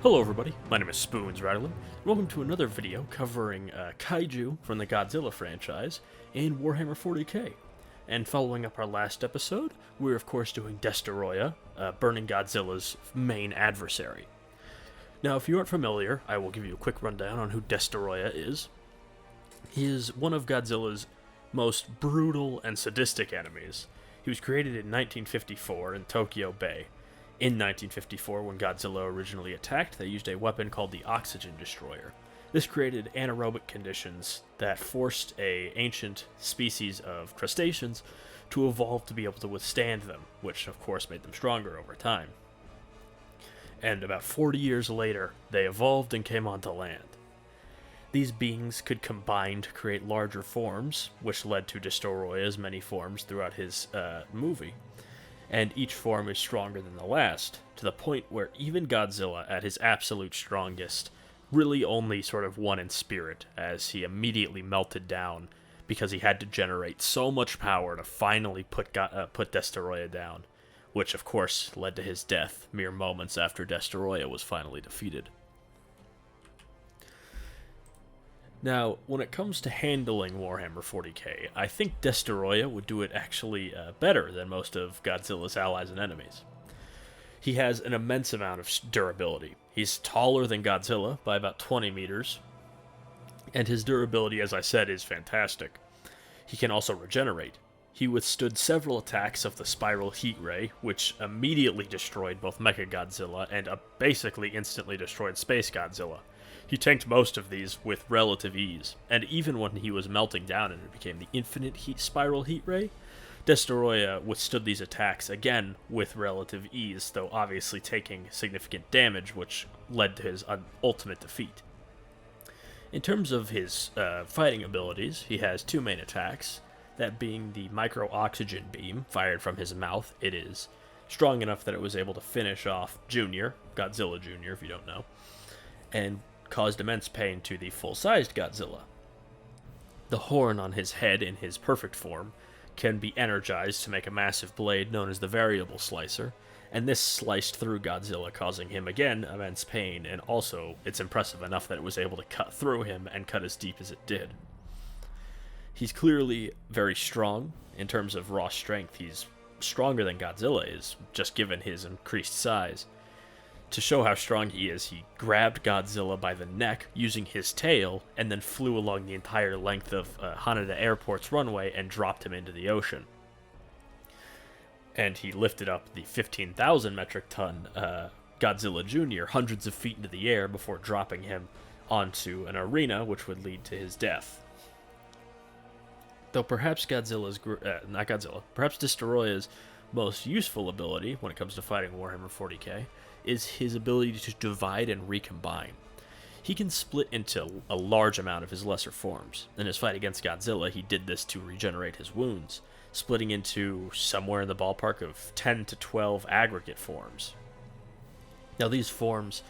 Hello everybody, my name is Spoons Rattling, and welcome to another video covering Kaiju from the Godzilla franchise in Warhammer 40k. And following up our last episode, we're of course doing Destoroyah, Burning Godzilla's main adversary. Now if you aren't familiar, I will give you a quick rundown on who Destoroyah is. He is one of Godzilla's most brutal and sadistic enemies. He was created in 1954 in Tokyo Bay. In 1954, when Godzilla originally attacked, they used a weapon called the Oxygen Destroyer. This created anaerobic conditions that forced an ancient species of crustaceans to evolve to be able to withstand them, which of course made them stronger over time. And about 40 years later, they evolved and came onto land. These beings could combine to create larger forms, which led to Destoroyah's many forms throughout his movie. And each form is stronger than the last, to the point where even Godzilla, at his absolute strongest, really only sort of won in spirit, as he immediately melted down because he had to generate so much power to finally put Destoroyah down, which of course led to his death mere moments after Destoroyah was finally defeated. Now, when it comes to handling Warhammer 40k, I think Destoroyah would do it actually better than most of Godzilla's allies and enemies. He has an immense amount of durability. He's taller than Godzilla by about 20 meters, and his durability, as I said, is fantastic. He can also regenerate. He withstood several attacks of the Spiral Heat Ray, which immediately destroyed both Mechagodzilla and basically instantly destroyed Space Godzilla. He tanked most of these with relative ease, and even when he was melting down and it became the Infinite Spiral Heat Ray, Destoroyah withstood these attacks again with relative ease, though obviously taking significant damage, which led to his ultimate defeat. In terms of his fighting abilities, he has two main attacks, that being the micro-oxygen beam fired from his mouth. It is strong enough that it was able to finish off Godzilla Jr., if you don't know, and caused immense pain to the full-sized Godzilla. The horn on his head in his perfect form can be energized to make a massive blade known as the Variable Slicer, and this sliced through Godzilla, causing him again immense pain, and also it's impressive enough that it was able to cut through him and cut as deep as it did. He's clearly very strong. In terms of raw strength, he's stronger than Godzilla is, just given his increased size. To show how strong he is, he grabbed Godzilla by the neck using his tail and then flew along the entire length of Haneda Airport's runway and dropped him into the ocean. And he lifted up the 15,000 metric ton Godzilla Jr. hundreds of feet into the air before dropping him onto an arena, which would lead to his death. Though perhaps perhaps Destoroyah's most useful ability when it comes to fighting Warhammer 40k is his ability to divide and recombine. He can split into a large amount of his lesser forms. In his fight against Godzilla, he did this to regenerate his wounds, splitting into somewhere in the ballpark of 10 to 12 aggregate forms. Now these forms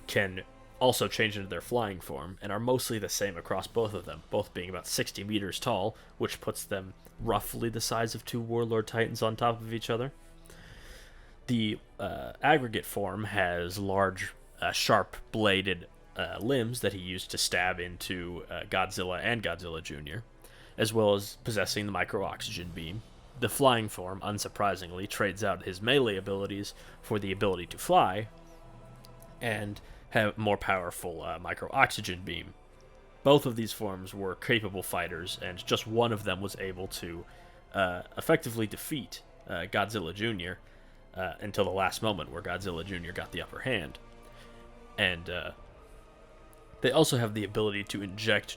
can also change into their flying form, and are mostly the same across both of them, both being about 60 meters tall, which puts them roughly the size of two Warlord Titans on top of each other. The aggregate form has large, sharp-bladed limbs that he used to stab into Godzilla and Godzilla Jr., as well as possessing the micro-oxygen beam. The flying form, unsurprisingly, trades out his melee abilities for the ability to fly, and have more powerful micro-oxygen beam. Both of these forms were capable fighters, and just one of them was able to effectively defeat Godzilla Jr., until the last moment where Godzilla Jr. got the upper hand. And they also have the ability to inject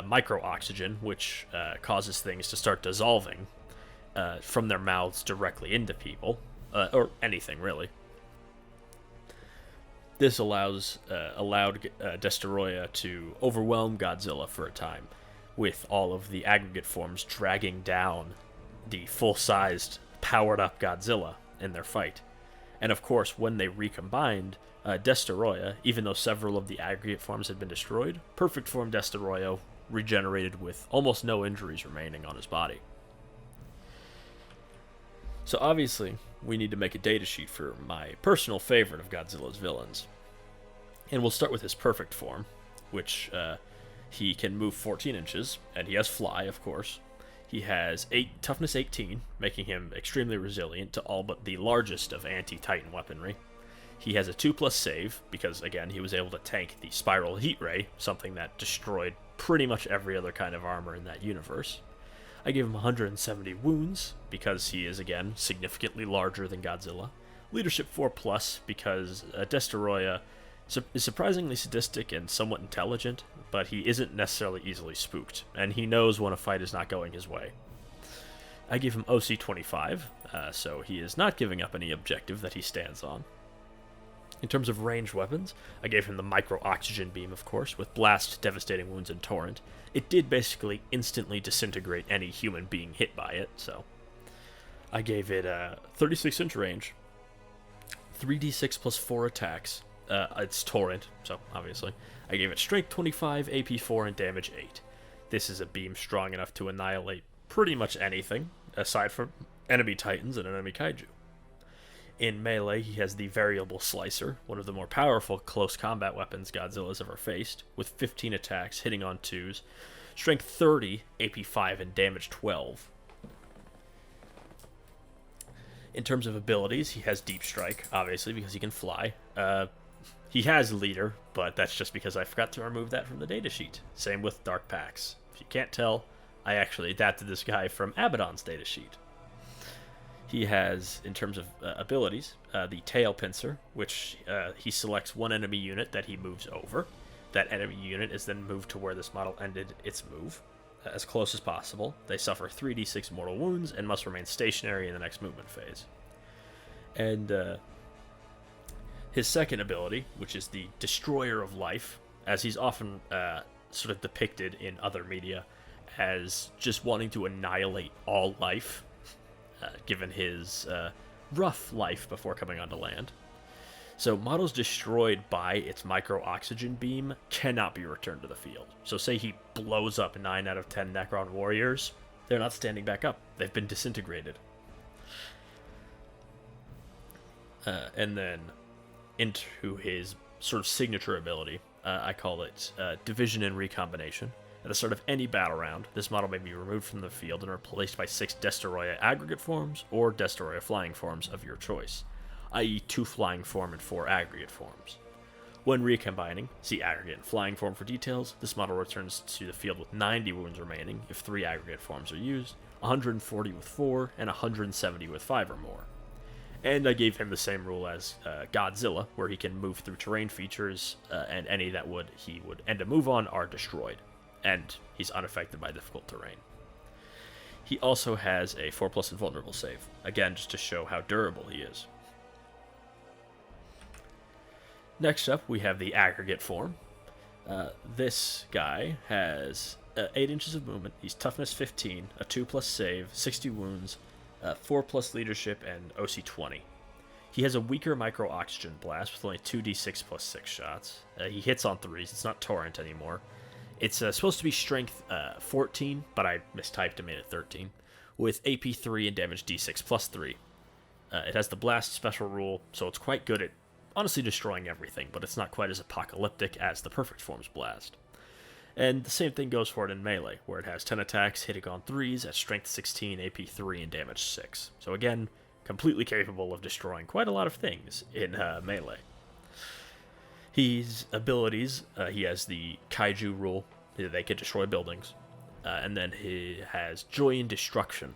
micro-oxygen, which causes things to start dissolving from their mouths directly into people, or anything really. This allowed Destoroyah to overwhelm Godzilla for a time, with all of the aggregate forms dragging down the full-sized, powered-up Godzilla in their fight. And of course, when they recombined, Destoroyah, even though several of the aggregate forms had been destroyed, perfect form Destoroyah regenerated with almost no injuries remaining on his body. So obviously, we need to make a datasheet for my personal favorite of Godzilla's villains. And we'll start with his perfect form, which he can move 14 inches, and he has fly, of course. He has toughness 18, making him extremely resilient to all but the largest of anti-Titan weaponry. He has a 2+ save, because, again, he was able to tank the Spiral Heat Ray, something that destroyed pretty much every other kind of armor in that universe. I gave him 170 wounds, because he is, again, significantly larger than Godzilla. Leadership 4+, because Destoroyah is surprisingly sadistic and somewhat intelligent, but he isn't necessarily easily spooked, and he knows when a fight is not going his way. I gave him OC 25, so he is not giving up any objective that he stands on. In terms of ranged weapons, I gave him the micro-oxygen beam, of course, with blast, devastating wounds, and torrent. It did basically instantly disintegrate any human being hit by it, so I gave it a 36-inch range, 3d6 plus 4 attacks. It's torrent, so obviously. I gave it strength 25, AP 4, and damage 8. This is a beam strong enough to annihilate pretty much anything, aside from enemy titans and enemy kaiju. In melee, he has the variable slicer, one of the more powerful close combat weapons Godzilla's ever faced, with 15 attacks, hitting on 2s, strength 30, AP 5, and damage 12. In terms of abilities, he has Deep Strike, obviously, because he can fly. He has Leader, but that's just because I forgot to remove that from the datasheet. Same with Dark Packs. If you can't tell, I actually adapted this guy from Abaddon's datasheet. He has, in terms of abilities, the Tail Pincer, which he selects one enemy unit that he moves over. That enemy unit is then moved to where this model ended its move, as close as possible. They suffer 3d6 mortal wounds and must remain stationary in the next movement phase. And his second ability, which is the Destroyer of Life, as he's often sort of depicted in other media as just wanting to annihilate all life, given his rough life before coming onto land. So models destroyed by its micro-oxygen beam cannot be returned to the field. So say he blows up 9 out of 10 Necron warriors, they're not standing back up. They've been disintegrated. And then into his sort of signature ability, I call it Division and Recombination. At the start of any battle round, this model may be removed from the field and replaced by 6 Destoroyah aggregate forms or Destoroyah flying forms of your choice, i.e. 2 flying form and 4 aggregate forms. When recombining, see aggregate and flying form for details. This model returns to the field with 90 wounds remaining if 3 aggregate forms are used, 140 with 4, and 170 with 5 or more. And I gave him the same rule as Godzilla, where he can move through terrain features, and any that he would end a move on are destroyed. And he's unaffected by difficult terrain. He also has a 4+ invulnerable save, again just to show how durable he is. Next up, we have the aggregate form. This guy has 8 inches of movement, he's toughness 15, a 2+ save, 60 wounds, 4+ leadership, and OC 20. He has a weaker micro-oxygen blast with only 2d6 plus 6 shots. He hits on 3s, it's not torrent anymore. It's supposed to be strength 14, but I mistyped and made it 13, with AP 3 and damage d6 plus 3. It has the blast special rule, so it's quite good at honestly destroying everything, but it's not quite as apocalyptic as the perfect form's blast. And the same thing goes for it in melee, where it has 10 attacks, hitting on 3s at strength 16, AP 3, and damage 6. So again, completely capable of destroying quite a lot of things in melee. His abilities, he has the Kaiju rule, they can destroy buildings, and then he has Joy in Destruction.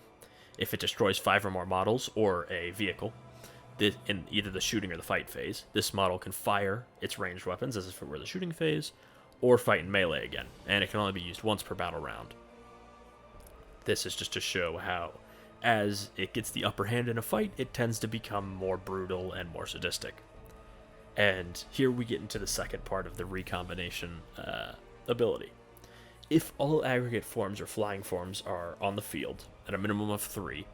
If it destroys 5 or more models or a vehicle, in either the shooting or the fight phase, this model can fire its ranged weapons as if it were the shooting phase, or fight in melee again, and it can only be used once per battle round. This is just to show how, as it gets the upper hand in a fight, it tends to become more brutal and more sadistic. And here we get into the second part of the recombination ability. If all aggregate forms or flying forms are on the field, at a minimum of 3,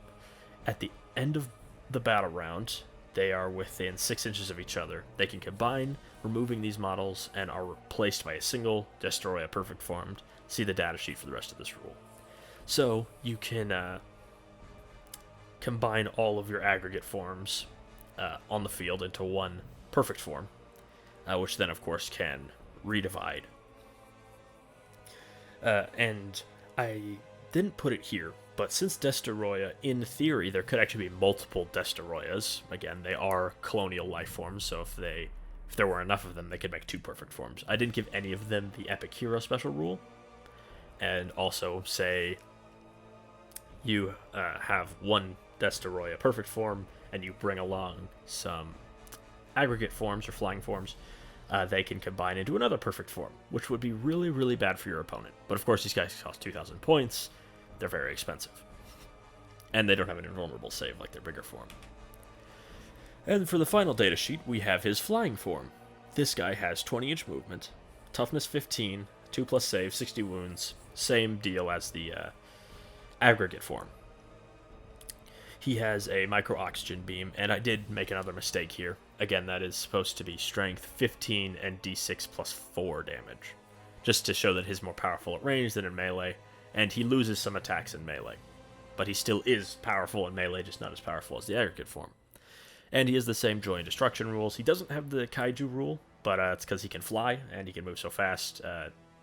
at the end of the battle round, they are within 6 inches of each other. They can combine, removing these models, and are replaced by a single Destoroyah perfect formed. See the datasheet for the rest of this rule. So you can combine all of your aggregate forms on the field into one perfect form. which then, of course, can redivide. And I didn't put it here, but since Destoroyah, in theory, there could actually be multiple Destoroyahs. Again, they are colonial life forms, so if there were enough of them, they could make 2 perfect forms. I didn't give any of them the Epic Hero special rule, and also say you have one Destoroyah perfect form, and you bring along some aggregate forms or flying forms, they can combine into another perfect form, which would be really, really bad for your opponent. But of course, these guys cost 2,000 points. They're very expensive. And they don't have an invulnerable save like their bigger form. And for the final data sheet, we have his flying form. This guy has 20-inch movement, toughness 15, 2+ save, 60 wounds, same deal as the aggregate form. He has a micro-oxygen beam, and I did make another mistake here. Again, that is supposed to be strength 15 and d6 plus 4 damage, just to show that he's more powerful at range than in melee, and he loses some attacks in melee. But he still is powerful in melee, just not as powerful as the aggregate form. And he has the same joy and destruction rules. He doesn't have the Kaiju rule, but it's because he can fly, and he can move so fast,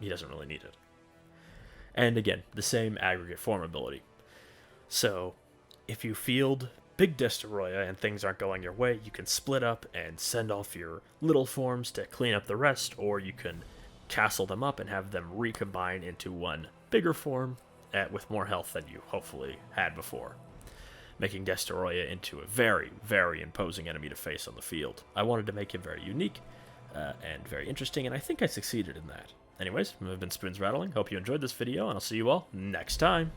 he doesn't really need it. And again, the same aggregate form ability. So, if you field big Destoroyah and things aren't going your way, you can split up and send off your little forms to clean up the rest, or you can castle them up and have them recombine into one bigger form with more health than you hopefully had before, making Destoroyah into a very, very imposing enemy to face on the field. I wanted to make him very unique and very interesting, and I think I succeeded in that. Anyways, I've been Spoons Rattling. Hope you enjoyed this video, and I'll see you all next time.